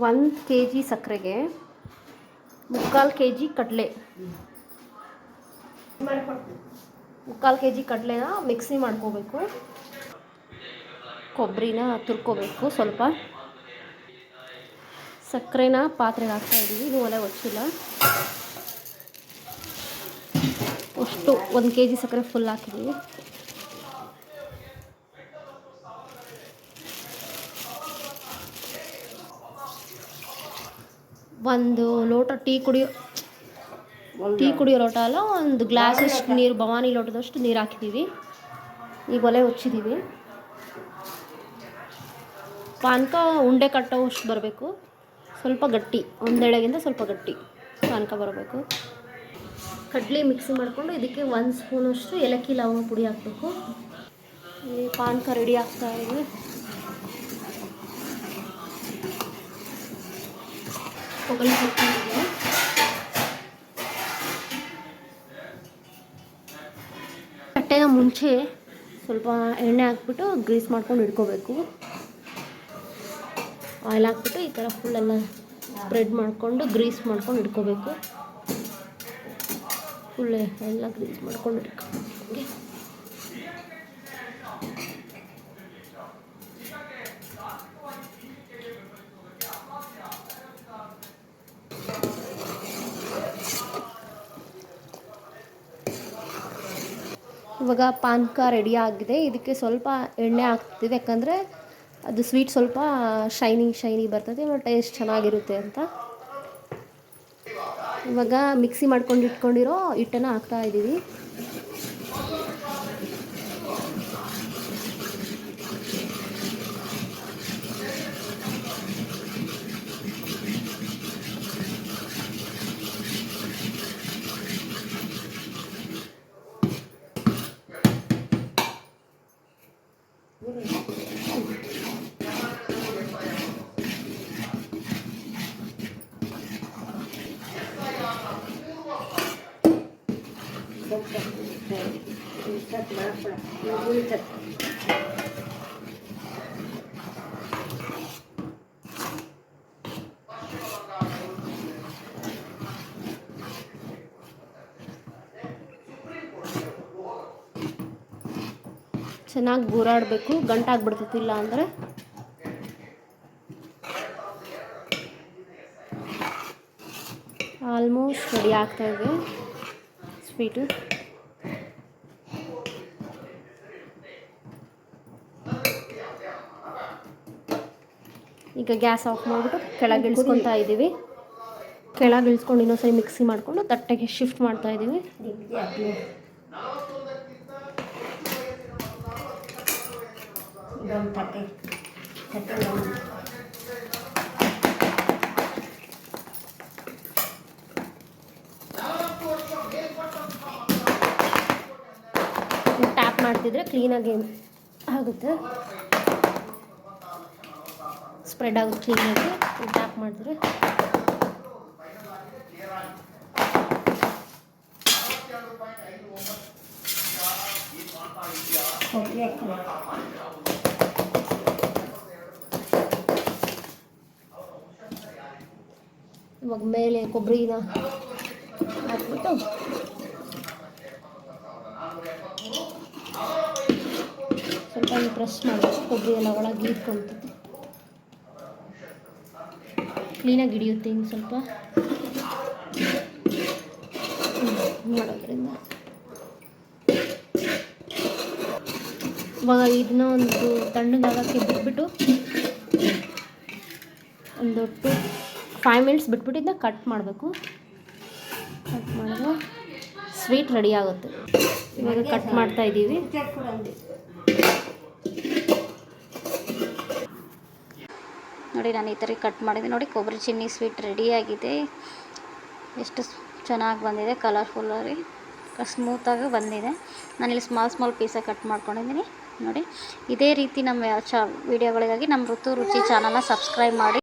1 kg ಸಕ್ಕರೆಗೆ 3/4 kg ಕಡಲೆ, 3/4 kg ಕಡಲೆನ mixie ಮಾಡ್ಕೋಬೇಕು. ಕೊಬ್ಬರಿನ ತುರ್ಕೋಬೇಕು. ಸ್ವಲ್ಪ ಸಕ್ಕರೆನ ಪಾತ್ರೆಗೆ ಹಾಕ್ತಾಯಿದ್ದೀವಿ. ಇದು ಒಲೆ ಹೊಚ್ಚಿಲ್ಲ. ಅಷ್ಟು 1 kg ಸಕ್ಕರೆ ಫುಲ್ ಹಾಕಿದ್ದೀವಿ. ಒಂದು ಲೋಟ ಟೀ ಕುಡಿಯೋ ಲೋಟ ಅಲ್ಲ, ಒಂದು ಗ್ಲಾಸಷ್ಟು ನೀರು, ಭವಾನಿ ಲೋಟದಷ್ಟು ನೀರು ಹಾಕಿದ್ದೀವಿ. ಈಗ ಒಲೆ ಹೊಚ್ಚಿದ್ದೀವಿ. ಪಾನಕ ಉಂಡೆ ಕಟ್ಟೋವಷ್ಟು ಬರಬೇಕು. ಸ್ವಲ್ಪ ಗಟ್ಟಿ, ಒಂದೆಳೆಗಿಂತ ಸ್ವಲ್ಪ ಗಟ್ಟಿ ಪಾನಕ ಬರಬೇಕು. ಕಡಲೆ ಮಿಕ್ಸಿ ಮಾಡಿಕೊಂಡು ಇದಕ್ಕೆ 1 ಸ್ಪೂನಷ್ಟು ಏಲಕ್ಕಿ ಲವಂಗ ಪುಡಿ ಹಾಕಬೇಕು. ಈ ಪಾನಕ ರೆಡಿ ಆಗ್ತಾ ಇದೆ. ತಟ್ಟೆನ ಮುಂಚೆ ಸ್ವಲ್ಪ ಎಣ್ಣೆ ಹಾಕ್ಬಿಟ್ಟು ಗ್ರೀಸ್ ಮಾಡ್ಕೊಂಡು ಇಟ್ಕೋಬೇಕು. ಆಯಿಲ್ ಹಾಕ್ಬಿಟ್ಟು ಈ ಥರ ಫುಲ್ಲೆಲ್ಲ ಸ್ಪ್ರೆಡ್ ಮಾಡಿಕೊಂಡು ಗ್ರೀಸ್ ಮಾಡ್ಕೊಂಡು ಇಟ್ಕೋಬೇಕು. ಫುಲ್ ಎಲ್ಲ ಗ್ರೀಸ್ ಮಾಡ್ಕೊಂಡು ಇಟ್ಕೋಬೇಕು. ಇವಾಗ ಪಾನಕ ರೆಡಿ ಆಗಿದೆ. ಇದಕ್ಕೆ ಸ್ವಲ್ಪ ಎಣ್ಣೆ ಹಾಕ್ತಿವಿ, ಯಾಕಂದರೆ ಅದು ಸ್ವೀಟ್ ಸ್ವಲ್ಪ ಶೈನಿ ಬರ್ತದೆ, ಟೇಸ್ಟ್ ಚೆನ್ನಾಗಿರುತ್ತೆ ಅಂತ. ಇವಾಗ ಮಿಕ್ಸಿ ಮಾಡ್ಕೊಂಡು ಇಟ್ಕೊಂಡಿರೋ ಹಿಟ್ಟನ್ನು ಹಾಕ್ತಾ ಇದ್ದೀವಿ. ಚೆನ್ನಾಗಿ ಗೂರಾಡಬೇಕು, ಗಂಟಾಗ್ಬಿಡ್ತೈತಿ. ಇಲ್ಲ ಅಂದರೆ ಆಲ್ಮೋಸ್ಟ್ ರೆಡಿ ಆಗ್ತಾಯಿದೆ ಸ್ವೀಟು. ಈಗ ಗ್ಯಾಸ್ ಆಫ್ ಮಾಡಿಬಿಟ್ಟು ಕೆಳಗೆ ಇಳಿಸ್ಕೊತಾ ಇದ್ದೀವಿ. ಕೆಳಗೆ ಇಳಿಸ್ಕೊಂಡು ಇನ್ನೊಂದ್ಸರಿ ಮಿಕ್ಸಿ ಮಾಡಿಕೊಂಡು ತಟ್ಟೆಗೆ ಶಿಫ್ಟ್ ಮಾಡ್ತಾ ಇದ್ದೀವಿ. ಟ್ಯಾಪ್ ಮಾಡ್ತಿದ್ರೆ ಕ್ಲೀನಾಗಿ ಆಗುತ್ತೆ, ಸ್ಪ್ರೆಡ್ ಆಗುತ್ತೆ ಕ್ಲೀನಾಗಿ. ಟ್ಯಾಪ್ ಮಾಡಿದ್ರೆ ಇವಾಗ ಮೇಲೆ ಕೊಬ್ಬರಿನ ಹಾಕ್ಬಿಟ್ಟು ಸ್ವಲ್ಪ ಪ್ರೆಸ್ ಮಾಡಬೇಕು. ಕೊಬ್ಬರಿ ಎಲ್ಲ ಒಳಗೆ ಇಟ್ಕೊಳ್ತೈತಿ, ಕ್ಲೀನಾಗಿ ಹಿಡಿಯುತ್ತೆ. ಹಿಂಗೆ ಸ್ವಲ್ಪ ಮಾಡೋದ್ರಿಂದ ಇವಾಗ ಇದನ್ನ ಒಂದು ತಣ್ಣಗಾಗಕ್ಕೆ ಬಿಟ್ಬಿಟ್ಟು ಒಂದು 5 ಮಿನಿಟ್ಸ್ ಬಿಟ್ಬಿಟ್ಟು ಇದನ್ನ ಕಟ್ ಮಾಡಬೇಕು. ಕಟ್ ಮಾಡಿದ್ರೆ ಸ್ವೀಟ್ ರೆಡಿ ಆಗುತ್ತೆ. ಇವಾಗ ಕಟ್ ಮಾಡ್ತಾ ಇದ್ದೀವಿ. ನೋಡಿ, ನಾನು ಈ ಥರ ಕಟ್ ಮಾಡಿದೆ. ನೋಡಿ, ಕೊಬ್ಬರಿ ಚಿನ್ನಿ ಸ್ವೀಟ್ ರೆಡಿಯಾಗಿದೆ. ಎಷ್ಟು ಚೆನ್ನಾಗಿ ಬಂದಿದೆ, ಕಲರ್ಫುಲ್ಲಾಗಿ ಸ್ಮೂತಾಗಿ ಬಂದಿದೆ. ನಾನಿಲ್ಲಿ ಸ್ಮಾಲ್ ಪೀಸಾಗಿ ಕಟ್ ಮಾಡ್ಕೊಂಡಿದ್ದೀನಿ. ನೋಡಿ, ಇದೇ ರೀತಿ ನಮ್ಮ ವಿಡಿಯೋಗಳಿಗಾಗಿ ನಮ್ಮ ಋತು ರುಚಿ ಚಾನಲ್ನ ಸಬ್ಸ್ಕ್ರೈಬ್ ಮಾಡಿ.